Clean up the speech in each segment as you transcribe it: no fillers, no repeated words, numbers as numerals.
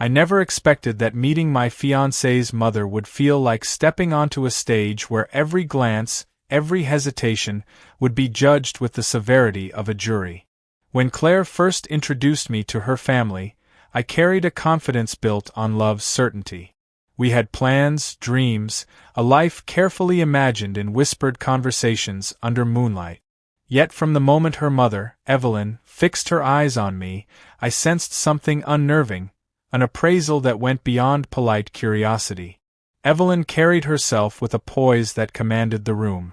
I never expected that meeting my fiancé's mother would feel like stepping onto a stage where every glance, every hesitation, would be judged with the severity of a jury. When Claire first introduced me to her family, I carried a confidence built on love's certainty. We had plans, dreams, a life carefully imagined in whispered conversations under moonlight. Yet from the moment her mother, Evelyn, fixed her eyes on me, I sensed something unnerving, an appraisal that went beyond polite curiosity. Evelyn carried herself with a poise that commanded the room.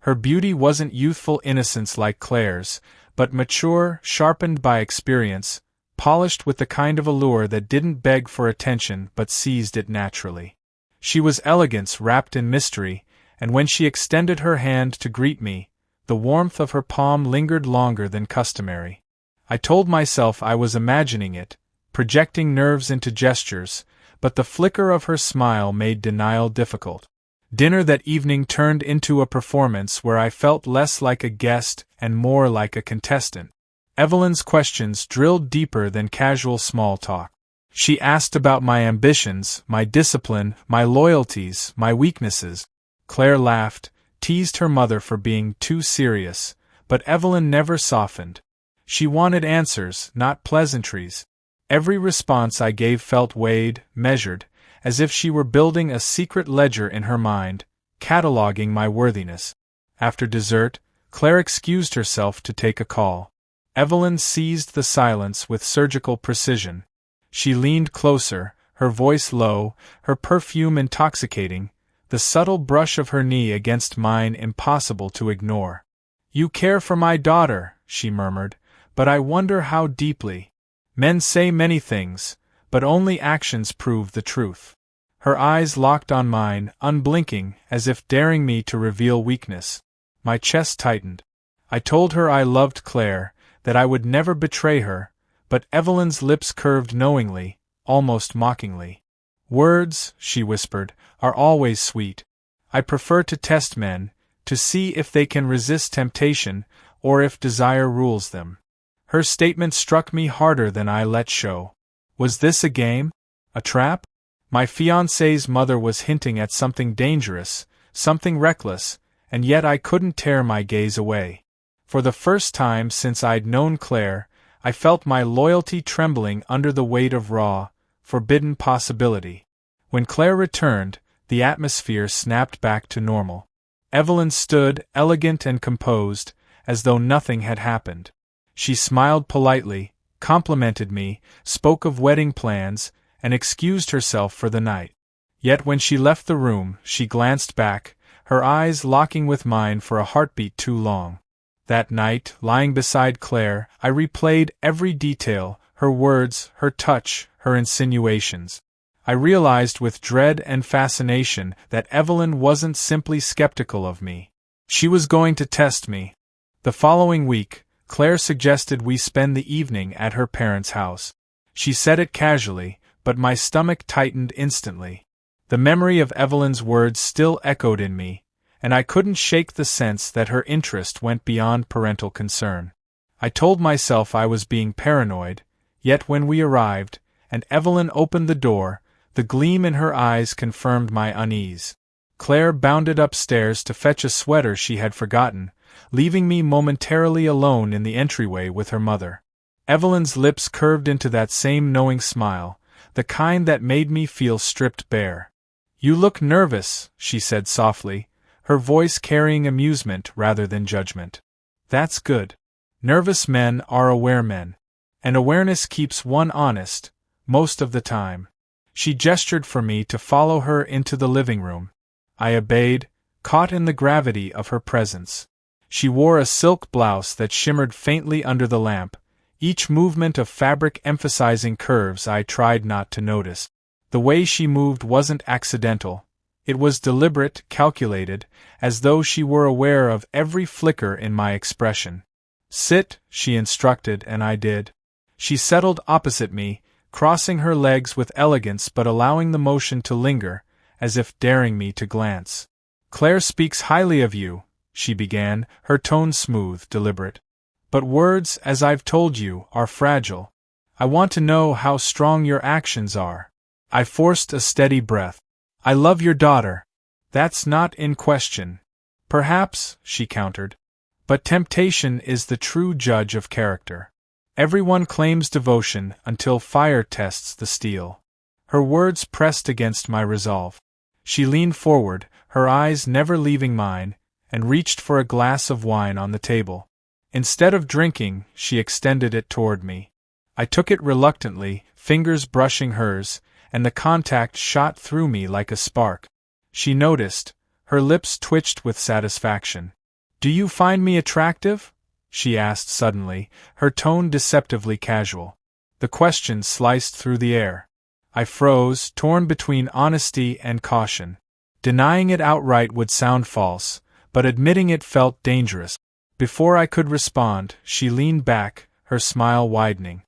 Her beauty wasn't youthful innocence like Claire's, but mature, sharpened by experience, polished with the kind of allure that didn't beg for attention but seized it naturally. She was elegance wrapped in mystery, and when she extended her hand to greet me, the warmth of her palm lingered longer than customary. I told myself I was imagining it, projecting nerves into gestures, but the flicker of her smile made denial difficult. Dinner that evening turned into a performance where I felt less like a guest and more like a contestant. Evelyn's questions drilled deeper than casual small talk. She asked about my ambitions, my discipline, my loyalties, my weaknesses. Claire laughed, teased her mother for being too serious, but Evelyn never softened. She wanted answers, not pleasantries. Every response I gave felt weighed, measured, as if she were building a secret ledger in her mind, cataloging my worthiness. After dessert, Claire excused herself to take a call. Evelyn seized the silence with surgical precision. She leaned closer, her voice low, her perfume intoxicating, the subtle brush of her knee against mine impossible to ignore. "You care for my daughter," she murmured, "but I wonder how deeply. Men say many things, but only actions prove the truth." Her eyes locked on mine, unblinking, as if daring me to reveal weakness. My chest tightened. I told her I loved Claire, that I would never betray her, but Evelyn's lips curved knowingly, almost mockingly. "Words," she whispered, "are always sweet. I prefer to test men, to see if they can resist temptation, or if desire rules them." Her statement struck me harder than I let show. Was this a game? A trap? My fiancé's mother was hinting at something dangerous, something reckless, and yet I couldn't tear my gaze away. For the first time since I'd known Claire, I felt my loyalty trembling under the weight of raw, forbidden possibility. When Claire returned, the atmosphere snapped back to normal. Evelyn stood, elegant and composed, as though nothing had happened. She smiled politely, complimented me, spoke of wedding plans, and excused herself for the night. Yet when she left the room, she glanced back, her eyes locking with mine for a heartbeat too long. That night, lying beside Claire, I replayed every detail, her words, her touch, her insinuations. I realized with dread and fascination that Evelyn wasn't simply skeptical of me. She was going to test me. The following week, Claire suggested we spend the evening at her parents' house. She said it casually, but my stomach tightened instantly. The memory of Evelyn's words still echoed in me, and I couldn't shake the sense that her interest went beyond parental concern. I told myself I was being paranoid, yet when we arrived, and Evelyn opened the door, the gleam in her eyes confirmed my unease. Claire bounded upstairs to fetch a sweater she had forgotten, leaving me momentarily alone in the entryway with her mother. Evelyn's lips curved into that same knowing smile, the kind that made me feel stripped bare. "You look nervous," she said softly, her voice carrying amusement rather than judgment. "That's good. Nervous men are aware men. And awareness keeps one honest, most of the time." She gestured for me to follow her into the living room. I obeyed, caught in the gravity of her presence. She wore a silk blouse that shimmered faintly under the lamp, each movement of fabric emphasizing curves I tried not to notice. The way she moved wasn't accidental. It was deliberate, calculated, as though she were aware of every flicker in my expression. "Sit," she instructed, and I did. She settled opposite me, crossing her legs with elegance but allowing the motion to linger, as if daring me to glance. "Claire speaks highly of you," she began, her tone smooth, deliberate. "But words, as I've told you, are fragile. I want to know how strong your actions are. I forced a steady breath. I love your daughter. That's not in question. Perhaps, she countered. But temptation is the true judge of character. Everyone claims devotion until fire tests the steel. Her words pressed against my resolve. She leaned forward, her eyes never leaving mine, and reached for a glass of wine on the table. Instead of drinking, she extended it toward me. I took it reluctantly, fingers brushing hers, and the contact shot through me like a spark. She noticed. Her lips twitched with satisfaction. "Do you find me attractive?" she asked suddenly, her tone deceptively casual. The question sliced through the air. I froze, torn between honesty and caution. Denying it outright would sound false, but admitting it felt dangerous. Before I could respond, she leaned back, her smile widening.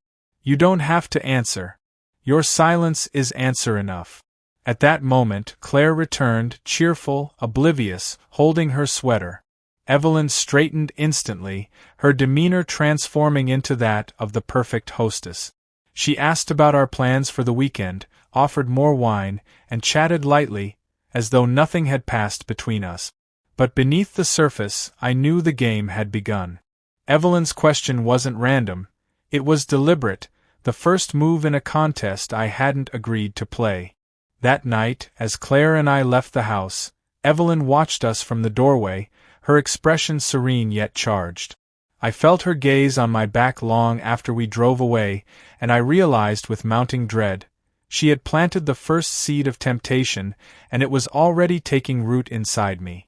"You don't have to answer. Your silence is answer enough." At that moment, Claire returned, cheerful, oblivious, holding her sweater. Evelyn straightened instantly, her demeanor transforming into that of the perfect hostess. She asked about our plans for the weekend, offered more wine, and chatted lightly, as though nothing had passed between us. But beneath the surface, I knew the game had begun. Evelyn's question wasn't random. It was deliberate, the first move in a contest I hadn't agreed to play. That night, as Claire and I left the house, Evelyn watched us from the doorway, her expression serene yet charged. I felt her gaze on my back long after we drove away, and I realized with mounting dread, she had planted the first seed of temptation, and it was already taking root inside me.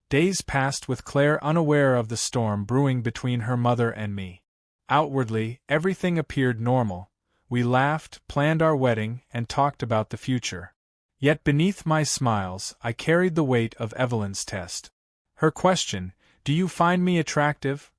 Days passed with Claire unaware of the storm brewing between her mother and me. Outwardly, everything appeared normal. We laughed, planned our wedding, and talked about the future. Yet beneath my smiles, I carried the weight of Evelyn's test. Her question, "Do you find me attractive?"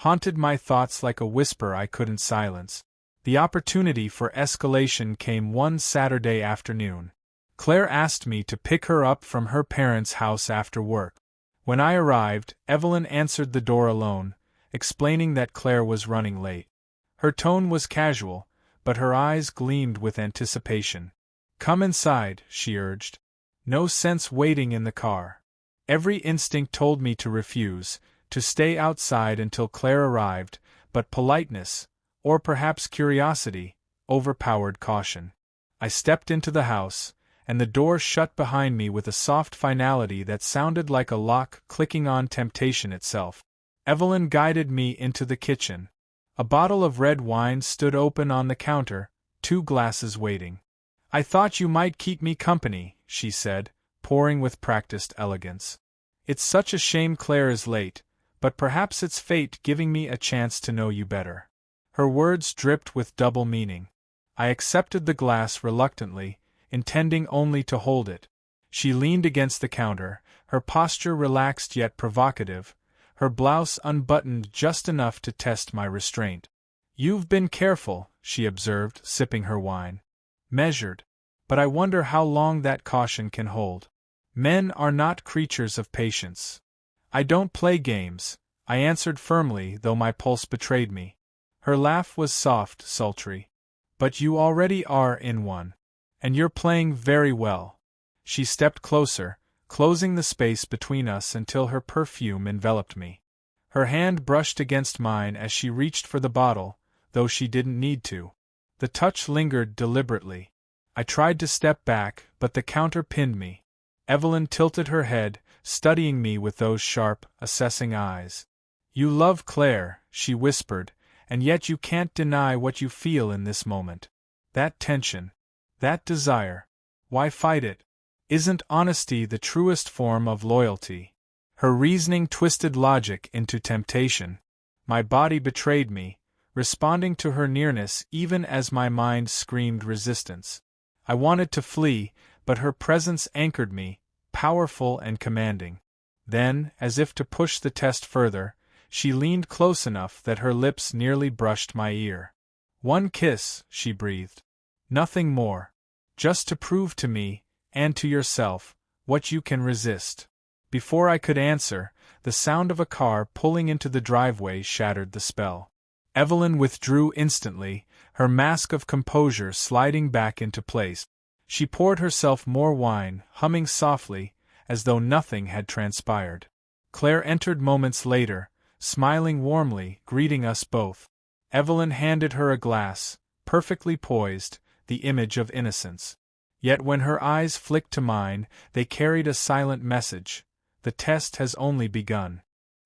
haunted my thoughts like a whisper I couldn't silence. The opportunity for escalation came one Saturday afternoon. Claire asked me to pick her up from her parents' house after work. When I arrived, Evelyn answered the door alone, explaining that Claire was running late. Her tone was casual, but her eyes gleamed with anticipation. "Come inside," she urged. "No sense waiting in the car." Every instinct told me to refuse, to stay outside until Claire arrived, but politeness, or perhaps curiosity, overpowered caution. I stepped into the house, and the door shut behind me with a soft finality that sounded like a lock clicking on temptation itself. Evelyn guided me into the kitchen. A bottle of red wine stood open on the counter, 2 glasses waiting. "I thought you might keep me company," she said, pouring with practiced elegance. "It's such a shame Claire is late, but perhaps it's fate giving me a chance to know you better." Her words dripped with double meaning. I accepted the glass reluctantly, intending only to hold it. She leaned against the counter, her posture relaxed yet provocative, her blouse unbuttoned just enough to test my restraint. "You've been careful," she observed, sipping her wine. "Measured. But I wonder how long that caution can hold. Men are not creatures of patience." "I don't play games," I answered firmly, though my pulse betrayed me. Her laugh was soft, sultry. "But you already are in one. And you're playing very well." She stepped closer, closing the space between us until her perfume enveloped me. Her hand brushed against mine as she reached for the bottle, though she didn't need to. The touch lingered deliberately. I tried to step back, but the counter pinned me. Evelyn tilted her head, studying me with those sharp, assessing eyes. "You love Claire," she whispered, "and yet you can't deny what you feel in this moment. That tension. That desire. Why fight it? Isn't honesty the truest form of loyalty?" Her reasoning twisted logic into temptation. My body betrayed me, responding to her nearness even as my mind screamed resistance. I wanted to flee, but her presence anchored me, powerful and commanding. Then, as if to push the test further, she leaned close enough that her lips nearly brushed my ear. "One kiss," she breathed. "Nothing more. Just to prove to me, and to yourself, what you can resist." Before I could answer, the sound of a car pulling into the driveway shattered the spell. Evelyn withdrew instantly, her mask of composure sliding back into place. She poured herself more wine, humming softly, as though nothing had transpired. Claire entered moments later, smiling warmly, greeting us both. Evelyn handed her a glass, perfectly poised, the image of innocence. Yet when her eyes flicked to mine, they carried a silent message. The test has only begun.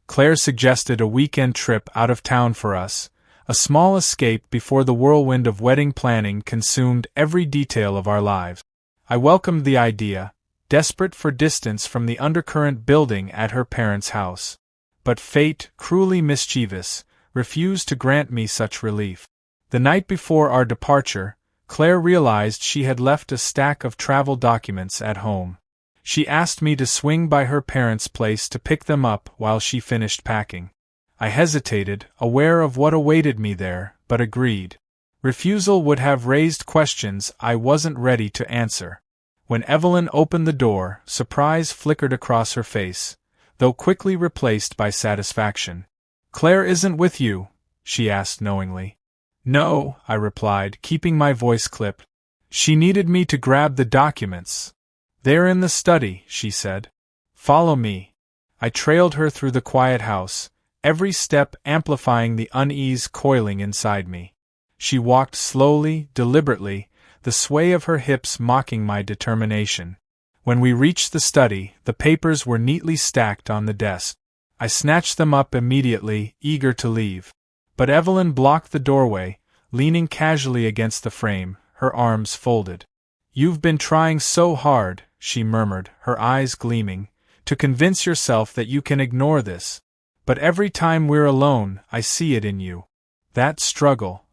Claire suggested a weekend trip out of town for us, a small escape before the whirlwind of wedding planning consumed every detail of our lives. I welcomed the idea, desperate for distance from the undercurrent building at her parents' house. But fate, cruelly mischievous, refused to grant me such relief. The night before our departure, Claire realized she had left a stack of travel documents at home. She asked me to swing by her parents' place to pick them up while she finished packing. I hesitated, aware of what awaited me there, but agreed. Refusal would have raised questions I wasn't ready to answer. When Evelyn opened the door, surprise flickered across her face, though quickly replaced by satisfaction. "Claire isn't with you?" she asked knowingly. "No," I replied, keeping my voice clipped. "She needed me to grab the documents." "They're in the study," she said. "Follow me." I trailed her through the quiet house, every step amplifying the unease coiling inside me. She walked slowly, deliberately, the sway of her hips mocking my determination. When we reached the study, the papers were neatly stacked on the desk. I snatched them up immediately, eager to leave. But Evelyn blocked the doorway, leaning casually against the frame, her arms folded. "You've been trying so hard," she murmured, her eyes gleaming, "to convince yourself that you can ignore this. But every time we're alone, I see it in you. That struggle."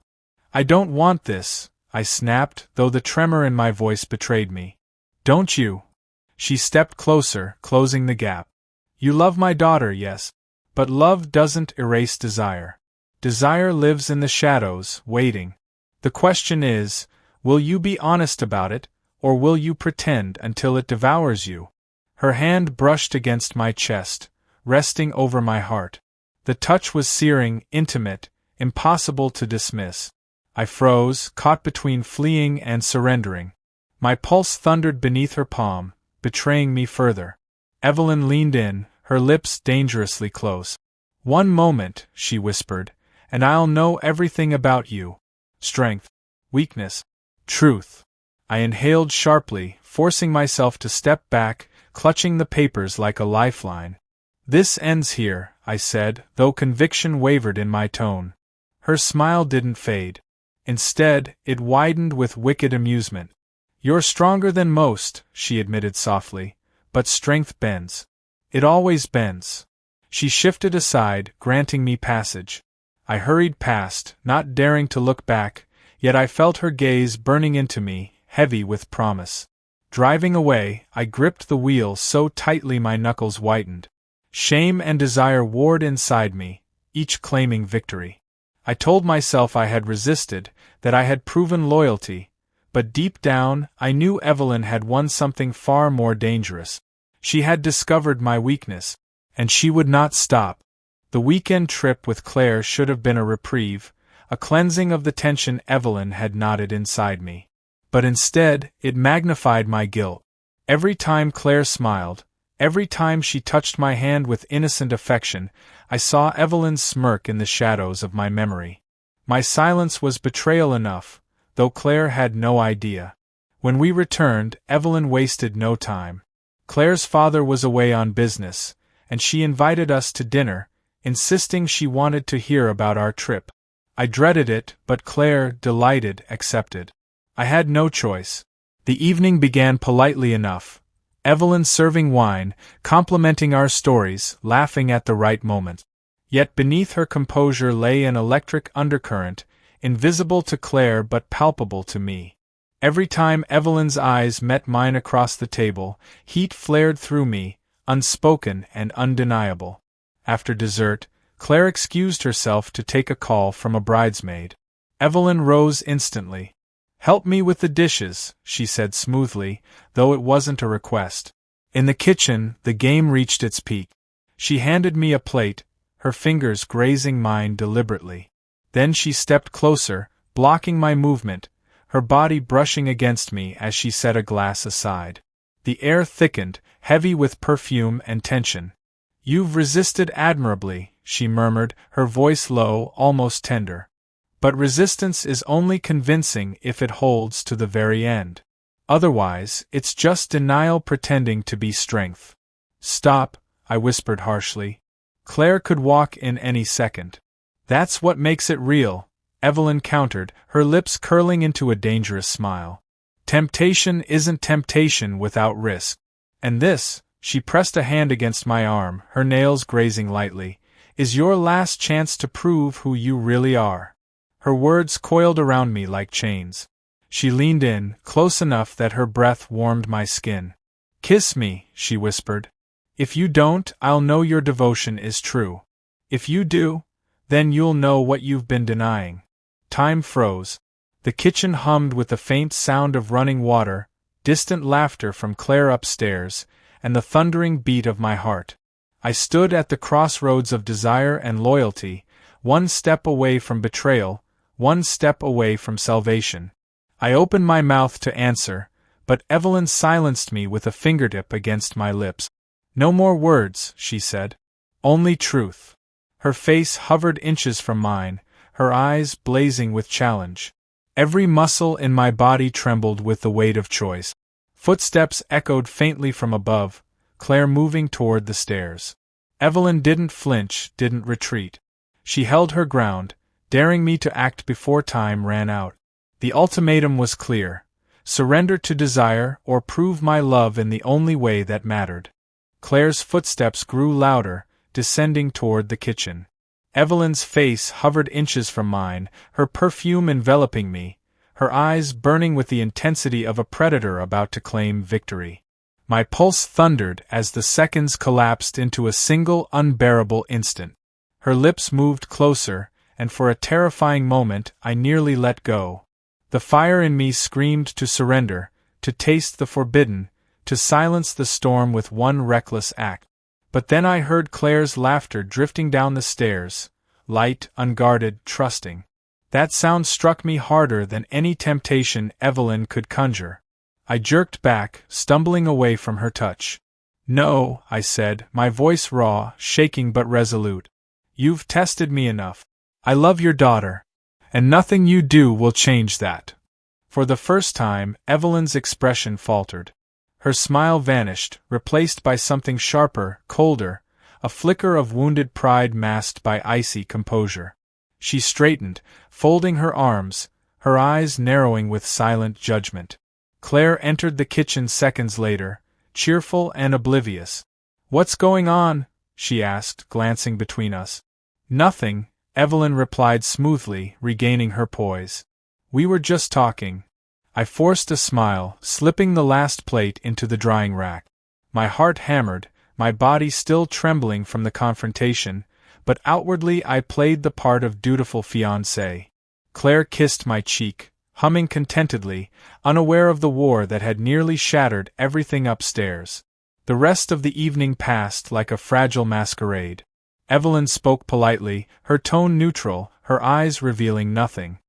"I don't want this," I snapped, though the tremor in my voice betrayed me. "Don't you?" She stepped closer, closing the gap. "You love my daughter, yes. But love doesn't erase desire. Desire lives in the shadows, waiting. The question is, will you be honest about it, or will you pretend until it devours you?" Her hand brushed against my chest, resting over my heart. The touch was searing, intimate, impossible to dismiss. I froze, caught between fleeing and surrendering. My pulse thundered beneath her palm, betraying me further. Evelyn leaned in, her lips dangerously close. "One moment," she whispered, "and I'll know everything about you. Strength, weakness, truth." I inhaled sharply, forcing myself to step back, clutching the papers like a lifeline. "This ends here," I said, though conviction wavered in my tone. Her smile didn't fade. Instead, it widened with wicked amusement. "You're stronger than most," she admitted softly, "but strength bends. It always bends." She shifted aside, granting me passage. I hurried past, not daring to look back, yet I felt her gaze burning into me, heavy with promise. Driving away, I gripped the wheel so tightly my knuckles whitened. Shame and desire warred inside me, each claiming victory. I told myself I had resisted, that I had proven loyalty, but deep down, I knew Evelyn had won something far more dangerous. She had discovered my weakness, and she would not stop. The weekend trip with Claire should have been a reprieve, a cleansing of the tension Evelyn had knotted inside me. But instead, it magnified my guilt. Every time Claire smiled, every time she touched my hand with innocent affection, I saw Evelyn's smirk in the shadows of my memory. My silence was betrayal enough, though Claire had no idea. When we returned, Evelyn wasted no time. Claire's father was away on business, and she invited us to dinner, insisting she wanted to hear about our trip. I dreaded it, but Claire, delighted, accepted. I had no choice. The evening began politely enough, Evelyn serving wine, complimenting our stories, laughing at the right moment. Yet beneath her composure lay an electric undercurrent, invisible to Claire but palpable to me. Every time Evelyn's eyes met mine across the table, heat flared through me, unspoken and undeniable. After dessert, Claire excused herself to take a call from a bridesmaid. Evelyn rose instantly. "Help me with the dishes," she said smoothly, though it wasn't a request. In the kitchen, the game reached its peak. She handed me a plate, her fingers grazing mine deliberately. Then she stepped closer, blocking my movement, her body brushing against me as she set a glass aside. The air thickened, heavy with perfume and tension. "You've resisted admirably," she murmured, her voice low, almost tender. "But resistance is only convincing if it holds to the very end. Otherwise, it's just denial pretending to be strength." "Stop," I whispered harshly. "Claire could walk in any second." "That's what makes it real," Evelyn countered, her lips curling into a dangerous smile. "Temptation isn't temptation without risk. And this," she pressed a hand against my arm, her nails grazing lightly, "is your last chance to prove who you really are." Her words coiled around me like chains. She leaned in, close enough that her breath warmed my skin. "Kiss me," she whispered. "If you don't, I'll know your devotion is true. If you do, then you'll know what you've been denying." Time froze. The kitchen hummed with the faint sound of running water, distant laughter from Claire upstairs, and the thundering beat of my heart. I stood at the crossroads of desire and loyalty, one step away from betrayal, one step away from salvation. I opened my mouth to answer, but Evelyn silenced me with a fingertip against my lips. "No more words," she said. "Only truth." Her face hovered inches from mine, her eyes blazing with challenge. Every muscle in my body trembled with the weight of choice. Footsteps echoed faintly from above, Claire moving toward the stairs. Evelyn didn't flinch, didn't retreat. She held her ground, daring me to act before time ran out. The ultimatum was clear: surrender to desire or prove my love in the only way that mattered. Claire's footsteps grew louder, descending toward the kitchen. Evelyn's face hovered inches from mine, her perfume enveloping me, her eyes burning with the intensity of a predator about to claim victory. My pulse thundered as the seconds collapsed into a single unbearable instant. Her lips moved closer, and for a terrifying moment I nearly let go. The fire in me screamed to surrender, to taste the forbidden, to silence the storm with one reckless act. But then I heard Claire's laughter drifting down the stairs, light, unguarded, trusting. That sound struck me harder than any temptation Evelyn could conjure. I jerked back, stumbling away from her touch. "No," I said, my voice raw, shaking but resolute. "You've tested me enough. I love your daughter. And nothing you do will change that." For the first time, Evelyn's expression faltered. Her smile vanished, replaced by something sharper, colder, a flicker of wounded pride masked by icy composure. She straightened, folding her arms, her eyes narrowing with silent judgment. Claire entered the kitchen seconds later, cheerful and oblivious. "What's going on?" she asked, glancing between us. "Nothing," Evelyn replied smoothly, regaining her poise. "We were just talking." I forced a smile, slipping the last plate into the drying rack. My heart hammered, my body still trembling from the confrontation, but outwardly I played the part of dutiful fiancé. Claire kissed my cheek, humming contentedly, unaware of the war that had nearly shattered everything upstairs. The rest of the evening passed like a fragile masquerade. Evelyn spoke politely, her tone neutral, her eyes revealing nothing.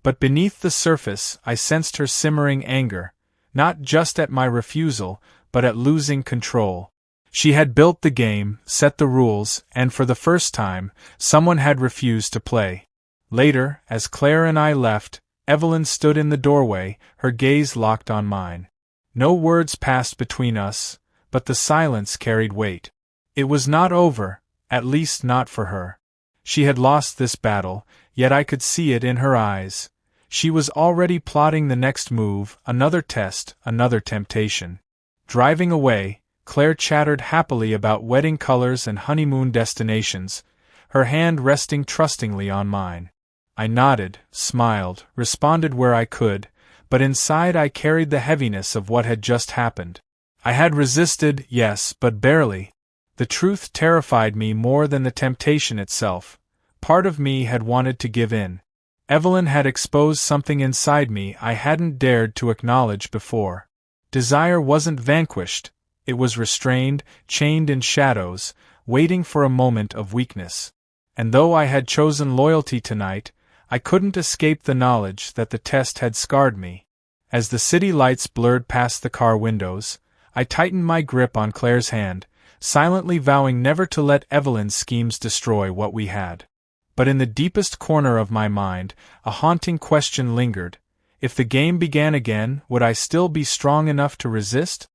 But beneath the surface I sensed her simmering anger, not just at my refusal, but at losing control. She had built the game, set the rules, and for the first time, someone had refused to play. Later, as Claire and I left, Evelyn stood in the doorway, her gaze locked on mine. No words passed between us, but the silence carried weight. It was not over, at least not for her. She had lost this battle, yet I could see it in her eyes. She was already plotting the next move, another test, another temptation. Driving away, Claire chattered happily about wedding colors and honeymoon destinations, her hand resting trustingly on mine. I nodded, smiled, responded where I could, but inside I carried the heaviness of what had just happened. I had resisted, yes, but barely. The truth terrified me more than the temptation itself. Part of me had wanted to give in. Evelyn had exposed something inside me I hadn't dared to acknowledge before. Desire wasn't vanquished, it was restrained, chained in shadows, waiting for a moment of weakness. And though I had chosen loyalty tonight, I couldn't escape the knowledge that the test had scarred me. As the city lights blurred past the car windows, I tightened my grip on Claire's hand, silently vowing never to let Evelyn's schemes destroy what we had. But in the deepest corner of my mind, a haunting question lingered. If the game began again, would I still be strong enough to resist?